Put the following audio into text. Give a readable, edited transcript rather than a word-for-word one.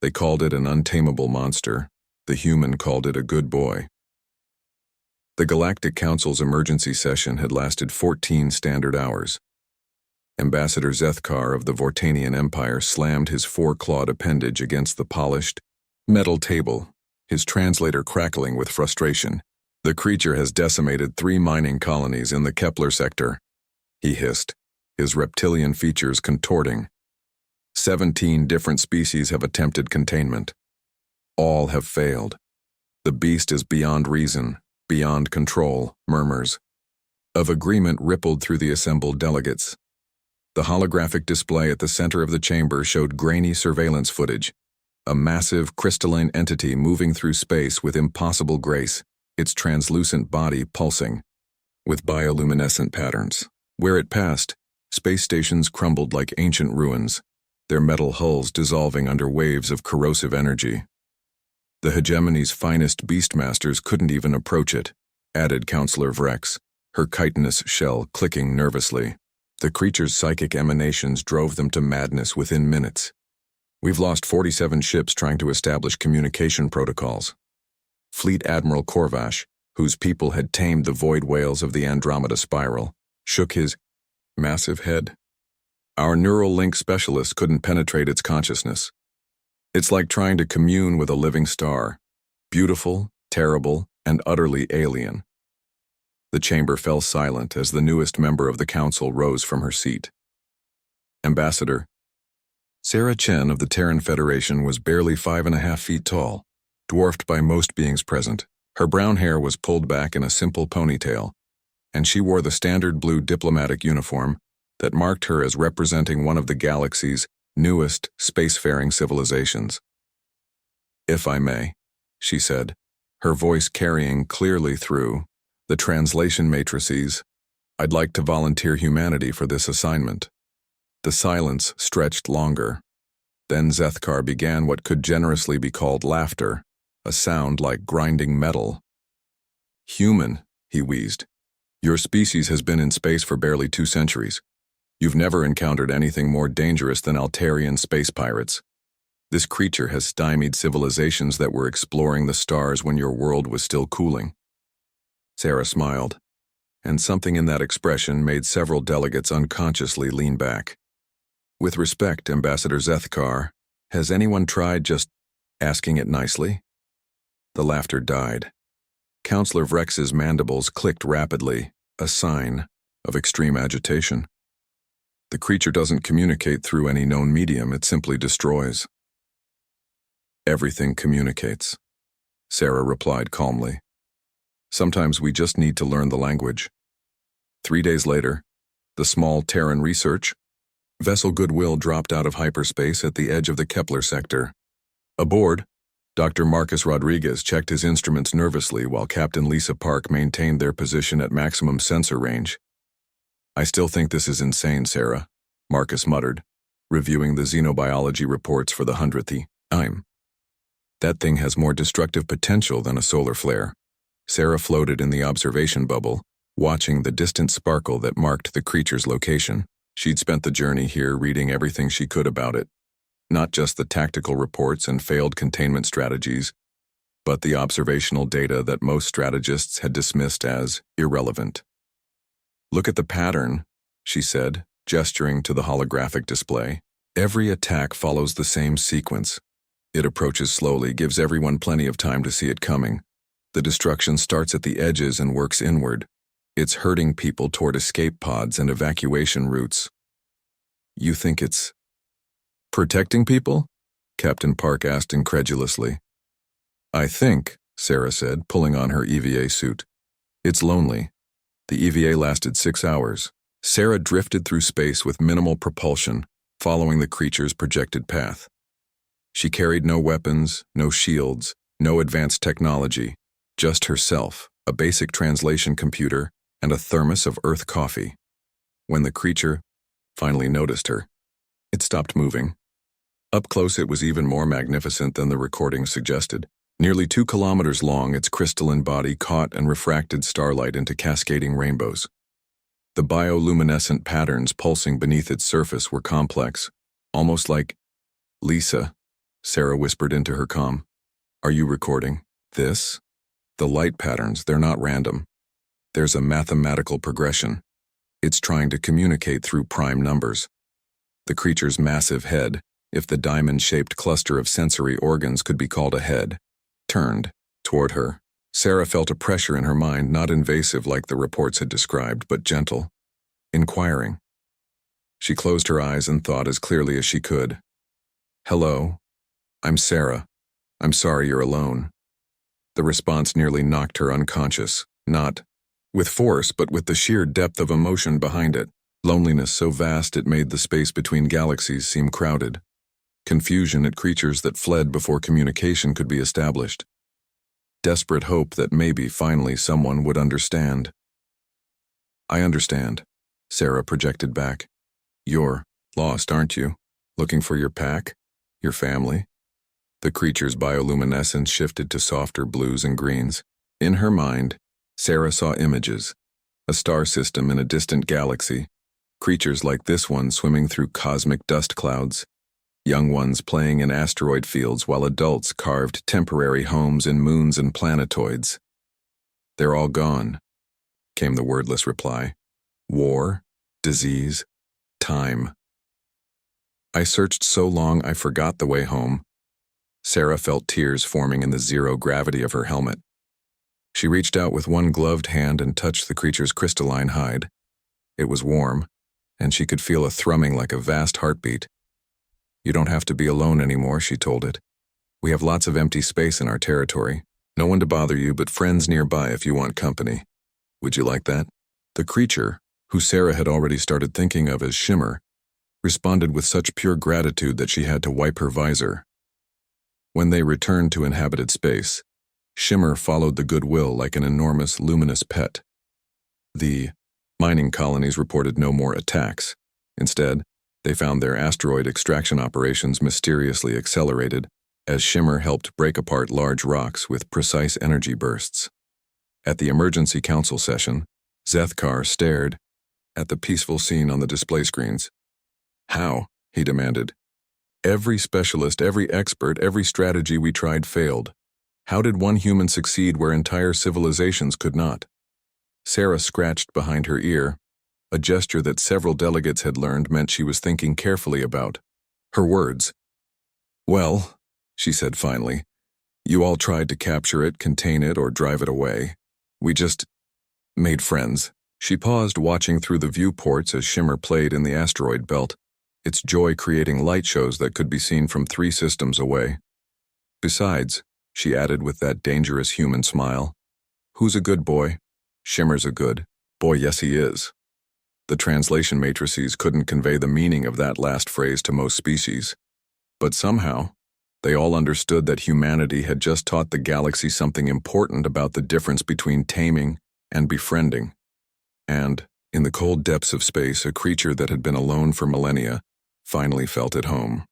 They called it an untamable monster. The human called it a good boy. The Galactic Council's emergency session had lasted 14 standard hours. Ambassador Zethkar of the Vortanian Empire slammed his four-clawed appendage against the polished metal table, his translator crackling with frustration. "The creature has decimated 3 mining colonies in the Kepler sector," he hissed, his reptilian features contorting. 17 different species have attempted containment. All have failed. The beast is beyond reason, beyond control, murmurs of agreement rippled through the assembled delegates. The holographic display at the center of the chamber showed grainy surveillance footage, a massive crystalline entity moving through space with impossible grace, its translucent body pulsing with bioluminescent patterns. Where it passed, space stations crumbled like ancient ruins, their metal hulls dissolving under waves of corrosive energy. The hegemony's finest beastmasters couldn't even approach it, added Counselor Vrex, her chitinous shell clicking nervously. The creature's psychic emanations drove them to madness within minutes. "We've lost 47 ships trying to establish communication protocols." Fleet Admiral Korvash, whose people had tamed the void whales of the Andromeda Spiral, shook his massive head. "Our neural link specialist couldn't penetrate its consciousness. It's like trying to commune with a living star, beautiful, terrible, and utterly alien." The chamber fell silent as the newest member of the council rose from her seat. Ambassador Sarah Chen of the Terran Federation was barely 5.5 feet tall, dwarfed by most beings present. Her brown hair was pulled back in a simple ponytail, and she wore the standard blue diplomatic uniform that marked her as representing one of the galaxy's newest spacefaring civilizations. "If I may," she said, her voice carrying clearly through the translation matrices, "I'd like to volunteer humanity for this assignment." The silence stretched longer. Then Zethkar began what could generously be called laughter, a sound like grinding metal. "Human," he wheezed. "Your species has been in space for barely 2 centuries. You've never encountered anything more dangerous than Altarian space pirates. This creature has stymied civilizations that were exploring the stars when your world was still cooling." Sarah smiled, and something in that expression made several delegates unconsciously lean back. "With respect, Ambassador Zethkar, has anyone tried just asking it nicely?" The laughter died. Counselor Vrex's mandibles clicked rapidly, a sign of extreme agitation. "The creature doesn't communicate through any known medium, it simply destroys." "Everything communicates," Sarah replied calmly. "Sometimes we just need to learn the language." 3 days later, the small Terran research vessel Goodwill dropped out of hyperspace at the edge of the Kepler sector. Aboard, Dr. Marcus Rodriguez checked his instruments nervously while Captain Lisa Park maintained their position at maximum sensor range. "I still think this is insane, Sarah," Marcus muttered, reviewing the xenobiology reports for the 100th time. "That thing has more destructive potential than a solar flare." Sarah floated in the observation bubble, watching the distant sparkle that marked the creature's location. She'd spent the journey here reading everything she could about it, not just the tactical reports and failed containment strategies, but the observational data that most strategists had dismissed as irrelevant. "Look at the pattern," she said, gesturing to the holographic display. "Every attack follows the same sequence. It approaches slowly, gives everyone plenty of time to see it coming. The destruction starts at the edges and works inward. It's herding people toward escape pods and evacuation routes." "You think it's protecting people?" Captain Park asked incredulously. "I think," Sarah said, pulling on her EVA suit, "it's lonely." The EVA lasted 6 hours. Sarah drifted through space with minimal propulsion, following the creature's projected path. She carried no weapons, no shields, no advanced technology, just herself, a basic translation computer, and a thermos of Earth coffee. When the creature finally noticed her, it stopped moving. Up close, it was even more magnificent than the recording suggested. Nearly 2 kilometers long, its crystalline body caught and refracted starlight into cascading rainbows. The bioluminescent patterns pulsing beneath its surface were complex, almost like Lisa, Sarah whispered into her comm. Are you recording this? The light patterns, they're not random. There's a mathematical progression. It's trying to communicate through prime numbers. The creature's massive head, if the diamond-shaped cluster of sensory organs could be called a head, turned toward her. Sarah felt a pressure in her mind, not invasive like the reports had described, but gentle, inquiring. She closed her eyes and thought as clearly as she could. Hello, I'm Sarah. I'm sorry you're alone. The response nearly knocked her unconscious, not with force, but with the sheer depth of emotion behind it. Loneliness so vast it made the space between galaxies seem crowded. Confusion at creatures that fled before communication could be established. Desperate hope that maybe finally someone would understand. I understand, Sarah projected back. You're lost, aren't you? Looking for your pack? Your family? The creature's bioluminescence shifted to softer blues and greens. In her mind, Sarah saw images. A star system in a distant galaxy. Creatures like this one swimming through cosmic dust clouds. Young ones playing in asteroid fields while adults carved temporary homes in moons and planetoids. They're all gone, came the wordless reply. War, disease, time. I searched so long I forgot the way home. Sarah felt tears forming in the zero gravity of her helmet. She reached out with one gloved hand and touched the creature's crystalline hide. It was warm, and she could feel a thrumming like a vast heartbeat. You don't have to be alone anymore, she told it. We have lots of empty space in our territory. No one to bother you, but friends nearby if you want company. Would you like that? The creature, who Sarah had already started thinking of as Shimmer, responded with such pure gratitude that she had to wipe her visor. When they returned to inhabited space, Shimmer followed the goodwill like an enormous, luminous pet. The mining colonies reported no more attacks. Instead, they found their asteroid extraction operations mysteriously accelerated as Shimmer helped break apart large rocks with precise energy bursts. At the emergency council session, Zethkar stared at the peaceful scene on the display screens. How? He demanded. Every specialist, every expert, every strategy we tried failed. How did one human succeed where entire civilizations could not? Sarah scratched behind her ear, a gesture that several delegates had learned meant she was thinking carefully about her words. Well, she said finally, you all tried to capture it, contain it, or drive it away. We just made friends. She paused, watching through the viewports as Shimmer played in the asteroid belt, its joy creating light shows that could be seen from 3 systems away. Besides, she added with that dangerous human smile, who's a good boy? Shimmer's a good boy, yes he is. The translation matrices couldn't convey the meaning of that last phrase to most species. But somehow, they all understood that humanity had just taught the galaxy something important about the difference between taming and befriending. And, in the cold depths of space, a creature that had been alone for millennia finally felt at home.